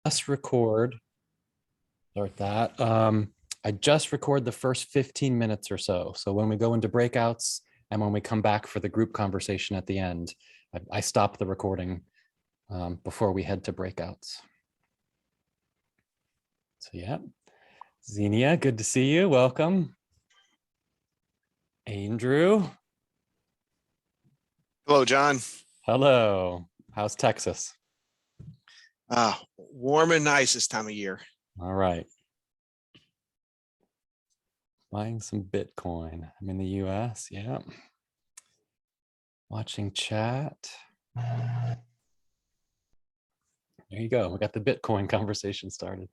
just record, start that. I just record the first 15 minutes or so. So when we go into breakouts and when we come back for the group conversation at the end, I stop the recording before we head to breakouts. So yeah, Xenia, good to see you. Welcome. Andrew. Hello, John. Hello. How's Texas? Warm and nice this time of year. All right. Buying some Bitcoin. I'm in the US. Yeah. Watching chat. There you go. We got the Bitcoin conversation started.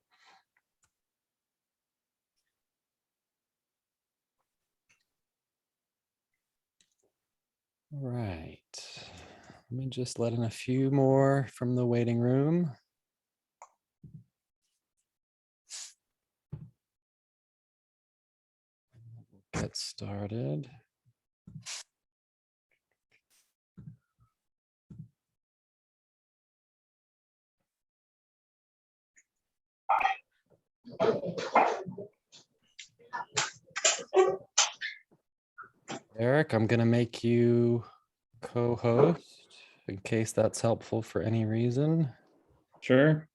All right. Let me just let in a few more from the waiting room. Get started. Eric, I'm going to make you co-host in case that's helpful for any reason. Sure.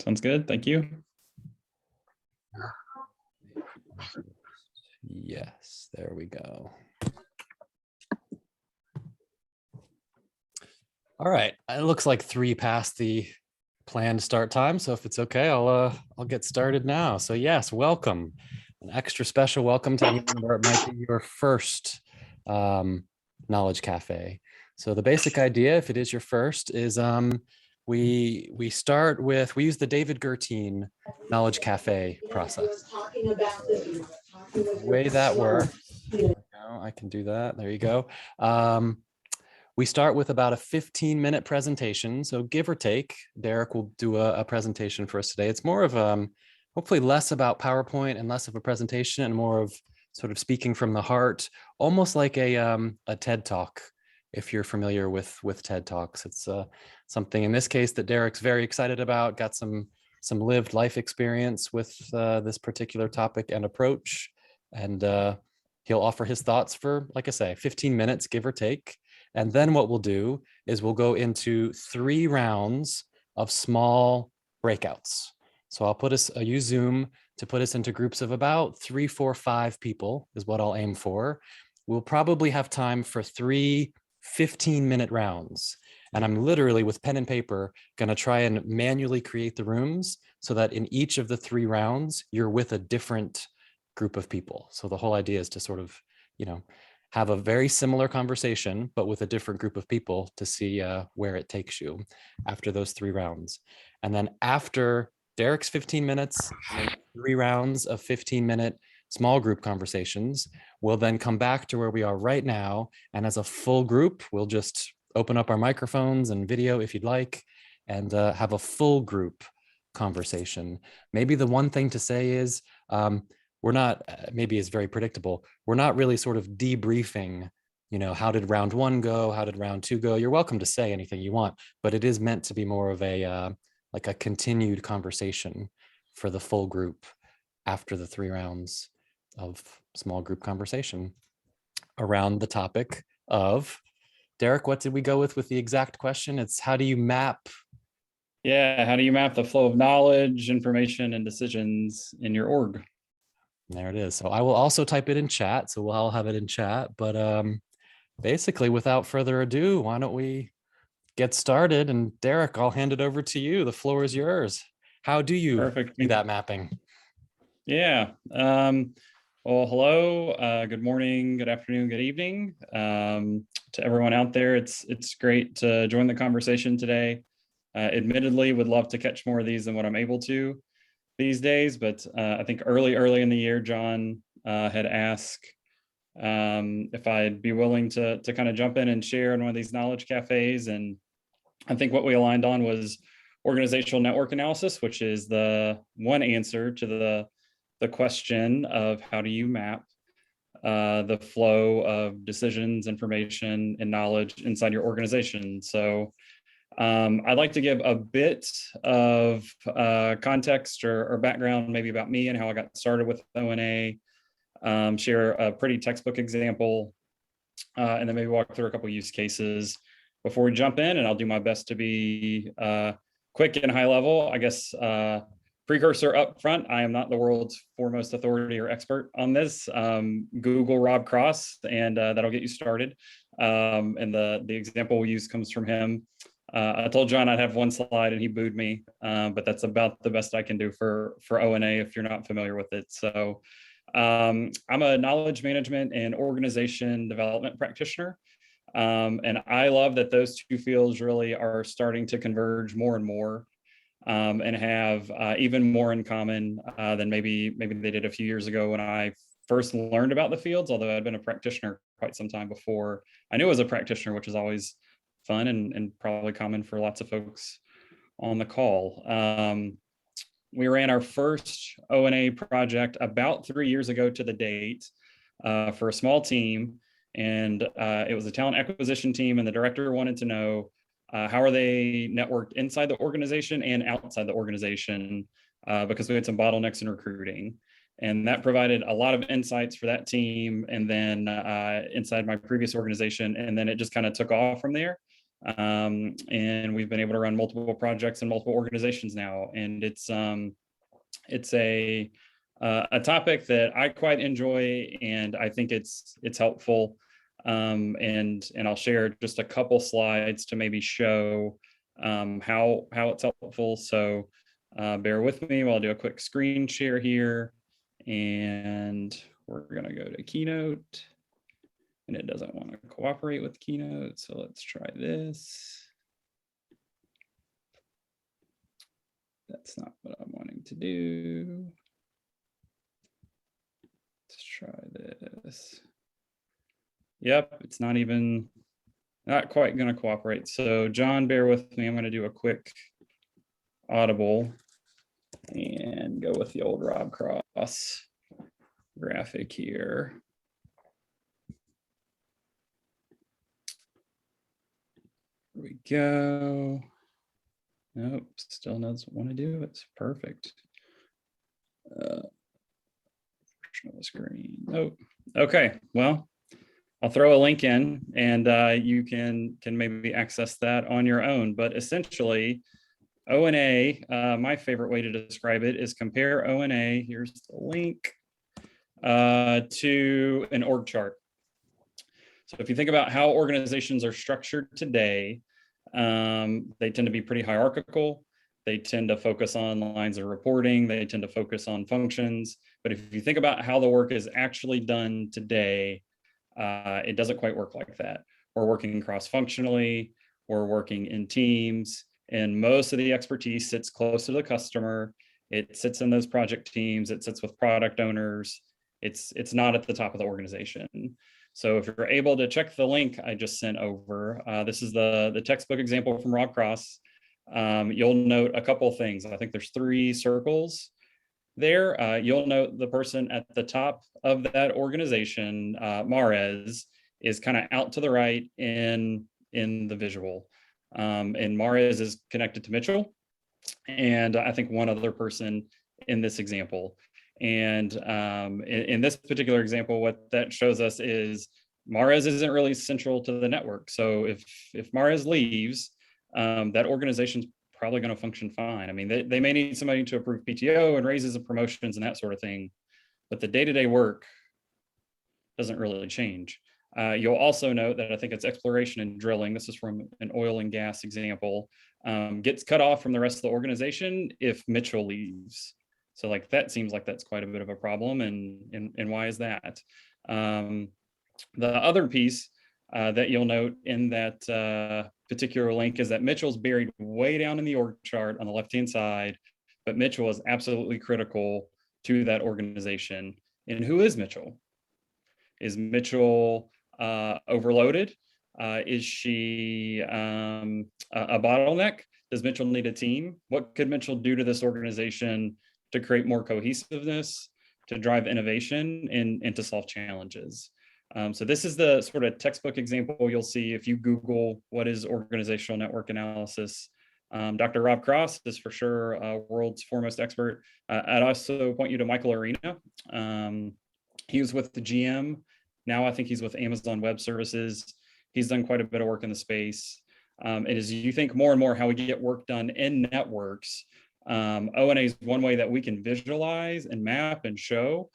Sounds good. Thank you. Yes, there we go. All right, it looks like 3 past the planned start time. So if it's okay, I'll get started now. So yes, welcome. An extra special welcome to anyone where it might be your first Knowledge Cafe. So the basic idea, if it is your first, is we start with, we use the David Gertine Knowledge Cafe process. The way that works, I can do that. There you go. We start with about a 15-minute presentation. So give or take, Derek will do a presentation for us today. It's more of hopefully less about PowerPoint and less of a presentation and more of sort of speaking from the heart, almost like a TED Talk, if you're familiar with TED Talks. It's something in this case that Derek's very excited about, got some lived life experience with this particular topic and approach. And he'll offer his thoughts for, like I say, 15 minutes, give or take. And then what we'll do is we'll go into 3 rounds of small breakouts. So I'll use Zoom to put us into groups of about 3, 4, 5 people is what I'll aim for. We'll probably have time for 3 15-minute rounds. And I'm literally with pen and paper going to try and manually create the rooms so that in each of the 3 rounds, you're with a different group of people. So the whole idea is to sort of, have a very similar conversation, but with a different group of people to see where it takes you after those 3 rounds. And then after Derek's 15 minutes, 3 rounds of 15-minute small group conversations, we'll then come back to where we are right now. And as a full group, we'll just open up our microphones and video if you'd like, and have a full group conversation. Maybe the one thing to say is, we're not, maybe it's very predictable, we're not really sort of debriefing, how did round 1 go? How did round 2 go? You're welcome to say anything you want, but it is meant to be more of a, like a continued conversation for the full group after the 3 rounds of small group conversation around the topic of, Derek, what did we go with the exact question? It's how do you map? Yeah, how do you map the flow of knowledge, information, and decisions in your org? There it is. So I will also type it in chat. So we'll all have it in chat. But basically, without further ado, why don't we get started? And Derek, I'll hand it over to you. The floor is yours. How do you do that mapping? Yeah. Well, hello. Good morning, good afternoon, good evening to everyone out there. It's great to join the conversation today. Admittedly, would love to catch more of these than what I'm able to these days, but I think early in the year, John had asked if I'd be willing to kind of jump in and share in one of these knowledge cafes. And I think what we aligned on was organizational network analysis, which is the one answer to the question of how do you map the flow of decisions, information, and knowledge inside your organization. So I'd like to give a bit of context or background maybe about me and how I got started with ONA, share a pretty textbook example, and then maybe walk through a couple use cases before we jump in, and I'll do my best to be quick and high level. I guess precursor up front, I am not the world's foremost authority or expert on this. Google Rob Cross, and that'll get you started. And the example we use comes from him. I told John I'd have one slide and he booed me, but that's about the best I can do for ONA if you're not familiar with it. So I'm a knowledge management and organization development practitioner. And I love that those two fields really are starting to converge more and more, and have even more in common than maybe they did a few years ago when I first learned about the fields, although I'd been a practitioner quite some time before I knew I was a practitioner, which is always fun and probably common for lots of folks on the call. We ran our first ONA project about 3 years ago to the date for a small team. And it was a talent acquisition team, and the director wanted to know how are they networked inside the organization and outside the organization, because we had some bottlenecks in recruiting. And that provided a lot of insights for that team, and then inside my previous organization, and then it just kind of took off from there. And we've been able to run multiple projects in multiple organizations now, and it's a topic that I quite enjoy, and I think it's helpful. And I'll share just a couple slides to maybe show how it's helpful. So bear with me while I do a quick screen share here, and we're gonna go to Keynote. And it doesn't want to cooperate with Keynote. So let's try this. That's not what I'm wanting to do. Let's try this. Yep, it's not quite going to cooperate. So John, bear with me. I'm going to do a quick audible and go with the old Rob Cross graphic here. Here we go. Nope, still doesn't want to do it. It's perfect. Version of the screen. Nope. Okay, well, I'll throw a link in, and you can maybe access that on your own. But essentially, ONA, my favorite way to describe it is compare ONA, here's the link, to an org chart. So if you think about how organizations are structured today, they tend to be pretty hierarchical. They tend to focus on lines of reporting. They tend to focus on functions. But if you think about how the work is actually done today, it doesn't quite work like that. We're working cross-functionally. We're working in teams. And most of the expertise sits close to the customer. It sits in those project teams. It sits with product owners. It's not at the top of the organization. So if you're able to check the link I just sent over, this is the textbook example from Rob Cross. You'll note a couple of things. I think there's 3 circles there. You'll note the person at the top of that organization, Mahrez, is kind of out to the right in the visual. And Mahrez is connected to Mitchell, and I think one other person in this example. And in this particular example, what that shows us is Mahrez isn't really central to the network. So if Mahrez leaves, that organization's probably going to function fine. I mean, they may need somebody to approve PTO and raises and promotions and that sort of thing, but the day-to-day work doesn't really change. You'll also note that I think it's exploration and drilling. This is from an oil and gas example, gets cut off from the rest of the organization if Mitchell leaves. So like that seems like that's quite a bit of a problem, and why is that? The other piece that you'll note in that particular link is that Mitchell's buried way down in the org chart on the left-hand side, but Mitchell is absolutely critical to that organization. And who is Mitchell? Is Mitchell overloaded? Is she a bottleneck? Does Mitchell need a team? What could Mitchell do to this organization to create more cohesiveness, to drive innovation, and to solve challenges? So this is the sort of textbook example you'll see if you Google what is organizational network analysis. Dr. Rob Cross is for sure world's foremost expert. I'd also point you to Michael Arena. He was with the GM. Now I think he's with Amazon Web Services. He's done quite a bit of work in the space. And as you think more and more how we get work done in networks, ONA is one way that we can visualize and map and show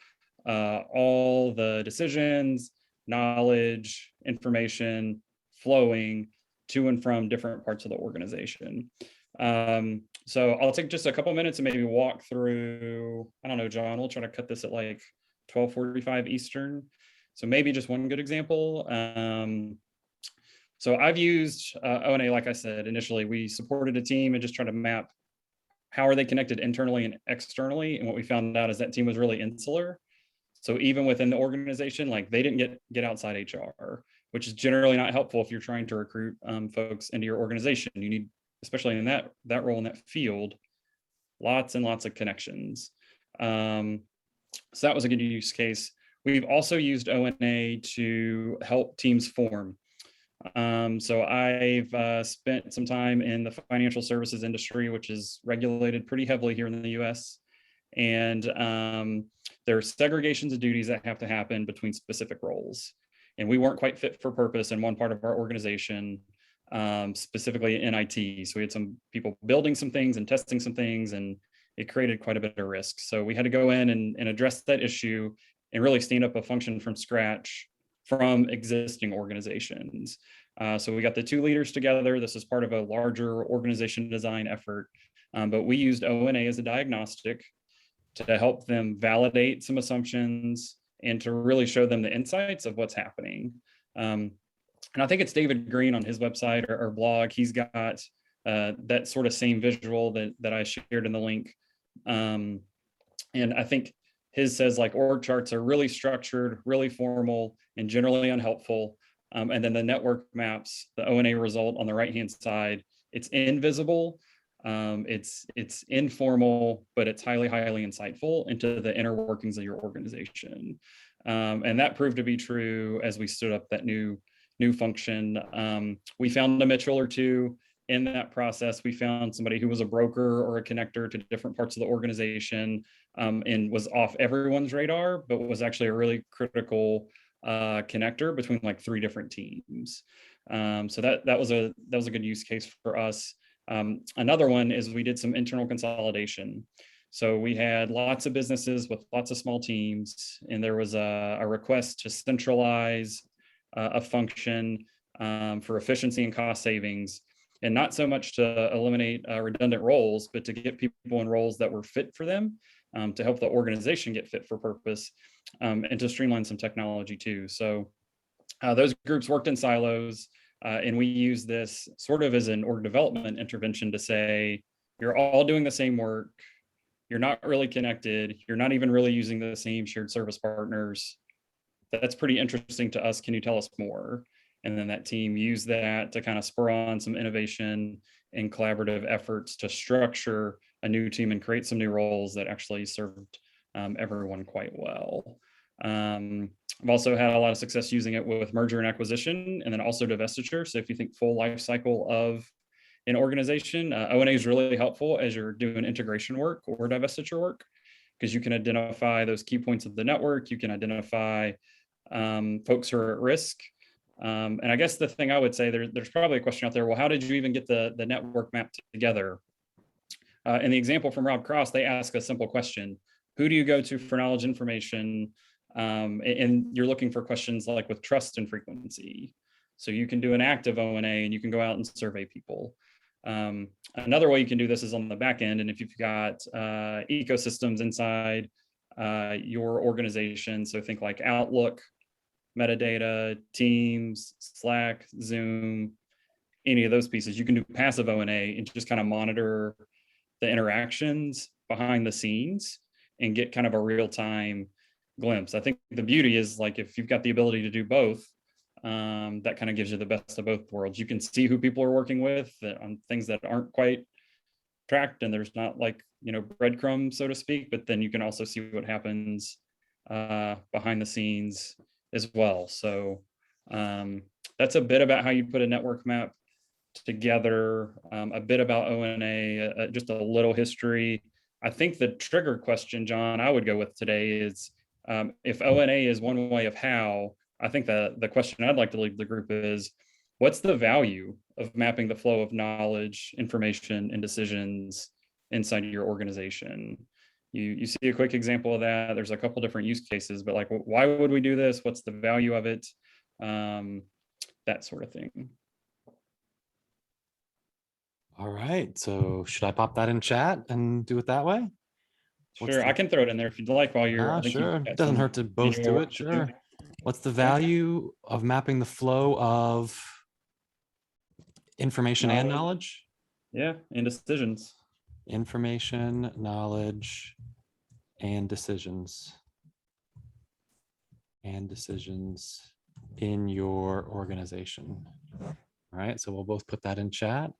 all the decisions, knowledge, information flowing to and from different parts of the organization. So I'll take just a couple minutes and maybe walk through, I don't know, John, we'll try to cut this at like 12:45 Eastern. So maybe just one good example. So I've used ONA, like I said, initially, we supported a team and just tried to map how are they connected internally and externally. And what we found out is that team was really insular. So even within the organization, like they didn't get outside HR, which is generally not helpful if you're trying to recruit folks into your organization. You need, especially in that role in that field, lots and lots of connections. So that was a good use case. We've also used ONA to help teams form. So I've spent some time in the financial services industry, which is regulated pretty heavily here in the US. And there are segregations of duties that have to happen between specific roles. And we weren't quite fit for purpose in one part of our organization, specifically in IT. So we had some people building some things and testing some things, and it created quite a bit of risk. So we had to go in and address that issue and really stand up a function from scratch from existing organizations. So we got the two leaders together. This is part of a larger organization design effort, but we used ONA as a diagnostic to help them validate some assumptions and to really show them the insights of what's happening. And I think it's David Green on his website or blog. He's got that sort of same visual that I shared in the link. And I think his says like org charts are really structured, really formal, and generally unhelpful. And then the network maps, the ONA result on the right-hand side, it's invisible. It's informal, but it's highly, highly insightful into the inner workings of your organization. And that proved to be true as we stood up that new function. We found a Mitchell or two in that process. We found somebody who was a broker or a connector to different parts of the organization, and was off everyone's radar, but was actually a really critical connector between like 3 different teams. So that was a good use case for us. Another one is we did some internal consolidation. So we had lots of businesses with lots of small teams, and there was a request to centralize a function for efficiency and cost savings, and not so much to eliminate redundant roles, but to get people in roles that were fit for them, to help the organization get fit for purpose, and to streamline some technology too. So those groups worked in silos. And we use this sort of as an org development intervention to say, you're all doing the same work. You're not really connected. You're not even really using the same shared service partners. That's pretty interesting to us. Can you tell us more? And then that team used that to kind of spur on some innovation and collaborative efforts to structure a new team and create some new roles that actually served everyone quite well. I've also had a lot of success using it with merger and acquisition, and then also divestiture. So if you think full life cycle of an organization, ONA is really helpful as you're doing integration work or divestiture work, because you can identify those key points of the network. You can identify folks who are at risk. And I guess the thing I would say, there's probably a question out there, well, how did you even get the network mapped together? In the example from Rob Cross, they ask a simple question: who do you go to for knowledge information? And you're looking for questions like with trust and frequency. So you can do an active ONA and you can go out and survey people. Another way you can do this is on the back end. And if you've got ecosystems inside your organization, so think like Outlook, metadata, Teams, Slack, Zoom, any of those pieces, you can do passive ONA and just kind of monitor the interactions behind the scenes and get kind of a real-time glimpse. I think the beauty is like if you've got the ability to do both, that kind of gives you the best of both worlds. You can see who people are working with on things that aren't quite tracked, and there's not like, breadcrumbs, so to speak, but then you can also see what happens behind the scenes as well. So that's a bit about how you put a network map together, a bit about ONA, just a little history. I think the trigger question, John, I would go with today is, if ONA is one way of how, I think the question I'd like to leave the group is, what's the value of mapping the flow of knowledge, information, and decisions inside your organization? You see a quick example of that. There's a couple different use cases, but like, why would we do this? What's the value of it? That sort of thing. All right. So should I pop that in chat and do it that way? What's Sure, the- I can throw it in there if you'd like while you're. Ah, I think you've sure. got Doesn't some hurt to both visual do work it. to do. Sure. What's the value of mapping the flow of information and knowledge? Yeah, and decisions. Information, knowledge, and decisions. And decisions in your organization. All right, so we'll both put that in chat.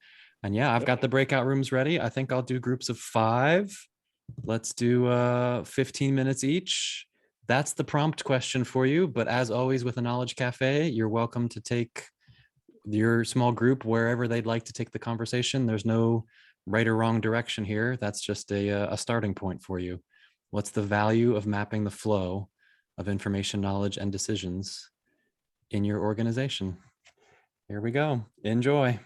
And yeah, I've got the breakout rooms ready. I think I'll do groups of 5. Let's do 15 minutes each. That's the prompt question for you. But as always with a Knowledge Cafe, you're welcome to take your small group wherever they'd like to take the conversation. There's no right or wrong direction here. That's just a starting point for you. What's the value of mapping the flow of information, knowledge, and decisions in your organization? Here we go. Enjoy.